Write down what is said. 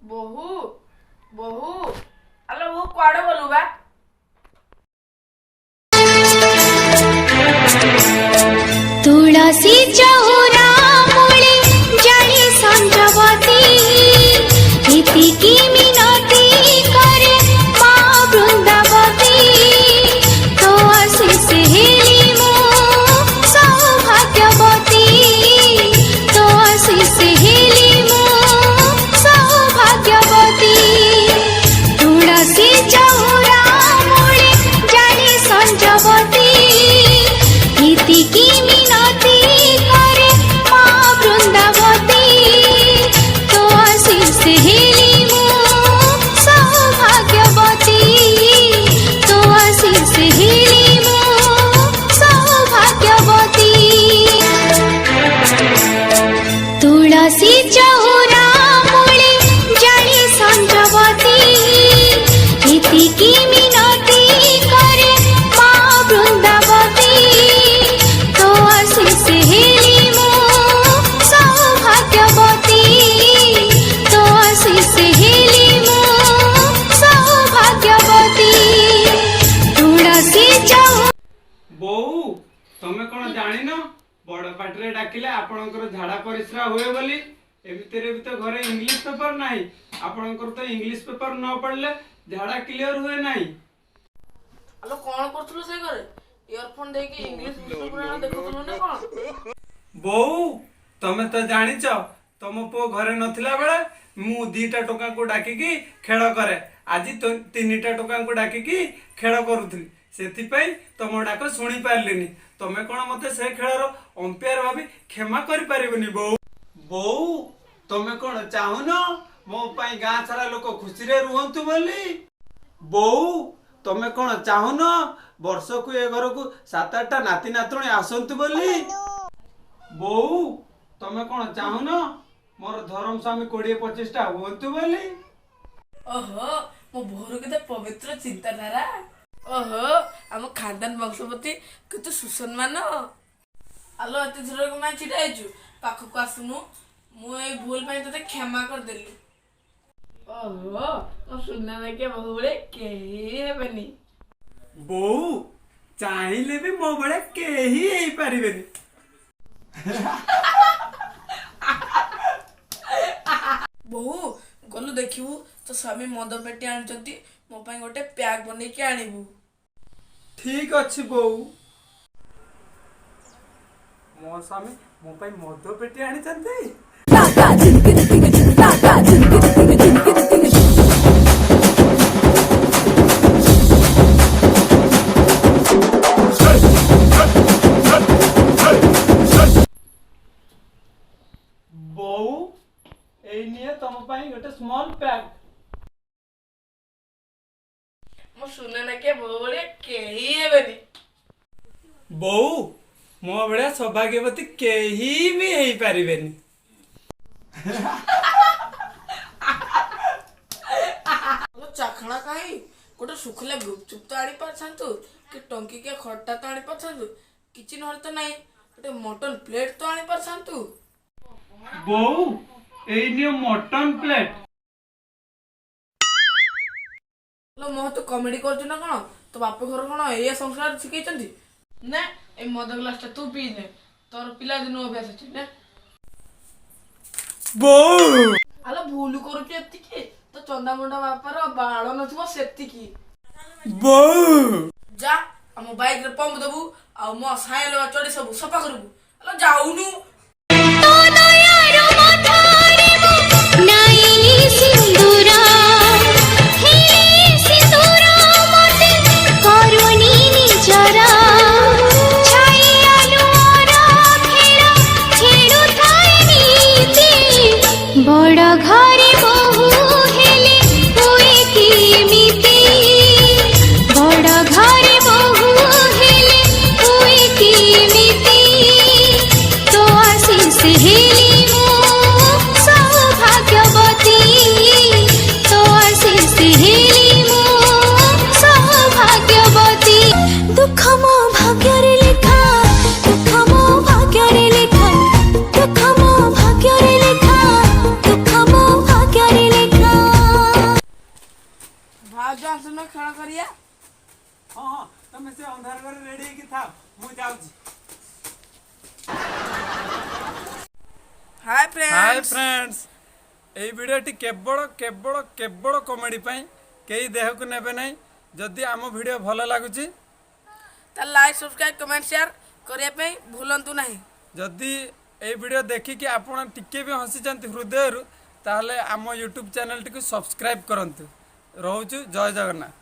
बहु बहु अरे वो कुआड़े बोलू बा तुलसी चौरा मूले जानी संजवती इतिकी मिनती करे माँ वृंदावती तो आशीष हेली मो सौभाग्यवती तो आशीष हेली मो सौभाग्यवती तुलसी चौरा मूले जानी संजवती इतिकी मिनती करे माँ वृंदावती तो आशीष हेली मो सौभाग्यवती तो आशीष हेली मो सौभाग्यवती तुलसी चौरा मूले जानी संजवती इतिकी मिनती करे माँ वृंदावती तो आशीष हेली मो सौभाग्यवती तो आशीष हेली मो सौभाग्यवती तुलसी चौरा बोऊ तमे कोन जानि न बड़ पाटरे डाकिले आपणकर झाड़ा परिश्रा हुए बोली एमितेरे भी तो घरे इंग्लिश पेपर नाही आपणकर तो इंग्लिश पेपर न पढ़ले झाड़ा क्लियर हुए नाही। अलो कौन करथुलो से घरे इयरफोन देके इंग्लिश पुराण देखुथुलो ना कौन बोऊ तमे तो जानिच तम पो घरे नथिला बेले मु 2टा टोका को डाकिकी खेल करे आज 3टा टोका को डाकिकी खेल करूथली सेथिपई तम डाक सुनी पारलिनी तमे कोन मते से खेलर अंपायर भाभी क्षमा करि पारिबनी बोऊ बोऊ तमे कोन चाहुन मो पई गां सारा लोक खुशी रे रुहंतु बोली बोऊ तमे कोन चाहुन वर्ष को ए घर को 7-8टा नाती नातुणी आसंतु बोली बोऊ तमे कोन चाहुन मोर धर्म स्वामी 20-25टा हुंतु बोली ओहो मो भोर के पवित्र चिंताधारा ओहो हम खानदान वंशपति केतु सुसम्मान आलो एते थोर को मैं छिटा आइछु पाखक आसुनु मु ए भूल पई तते क्षमा कर देली ओहो तो सुनना ना के बहुबळे केही हेबनी बोऊ चाहिले भी मो बड़े केही हेई पारिबेनी बहु गलु देखिबू तो स्वामी मद पेटी आनचंती मो पई गोटे पैक बनै के आनिबू ठीक अछि बोऊ मो स्वामी मो पई मद पेटी आनी चंती बोऊ एई निये तम पई गोटे स्मॉल पैक मो सुने ना के बहुबळे केही हेबनी बोऊ मो बड़े सौभाग्यवती केही भी हेई पारिबेनी वो चाखणा काई गोटे सुखले गुपचुप तो आनी पारछंतु कि टंकी के खट्टा तो आनी पारछंतु किछि नहर तो नाही गोटे मटन प्लेट तो आनी पारछंतु बोऊ एई निये मटन प्लेट लो मोह तो कॉमेडी करछु ना कोन तो बाप घर कोन एया संस्कार सिखैचंती ना ए मद ग्लास तू पी ने तोर पिला दिन अभ्यास अछि ना बोऊ आलो भूल करूछु एतिकी तो चंदा मुंडा बापार बाळ नथबो सेतिकी बोऊ जा हम बाइक रे पंप देबू आ मो साइल चढ़ी सब सफा करबू आलो जाउनु तो दयारो मथारे मो नाइली सिंदूरा हेली सिंदूरा मते करुणी निजरा छाइया लुआरा फेरा छेड़ु थाए नीति बड़ घरे बहु हेले हुए किमिति बड़ घरे बहु हेले हुए किमिति तो आशीष हेली मो ଚାଲୁନ ଖେଳ କରିବା। ହଁ ହଁ ତମେ ସେ ଅନ୍ଧାର ଘରେ ରେଡି ହେଇକି ଥାଅ, ମୁଁ ଯାଉଛି। ହାय ହାଇ ଫ୍ରେଣ୍ଡସ୍। ଫ୍ରେଣ୍ଡସ୍, এই ভিডিওটি কেবল কেবল কেবল কমেডি ପାଇଁ କେହି ଦେହକୁ ନେବେ ନାହିଁ। ଯଦି ଆମ ଭିଡ଼ିଓ ଭଲ ଲାଗୁଛି ତାହେଲେ ଲାଇକ୍ ସବସ୍କ୍ରାଇବ୍ କମେଣ୍ଟ ସେୟାର କରିବା ପାଇଁ ଭୁଲନ୍ତୁ ନାହିଁ। ଯଦି এই ଭିଡ଼ିଓ ଦେଖିକି ଆପଣ ଟିକେ ବି ହସିଛନ୍ତି ହୃଦୟରୁ, ତାହେଲେ ଆମ ୟୁଟ୍ୟୁବ୍ ଚ୍ୟାନେଲଟିକୁ ସବସ୍କ୍ରାଇବ୍ କରନ୍ତୁ। ରହୁଛୁ, ଜୟ ଜଗନ୍ନାଥ।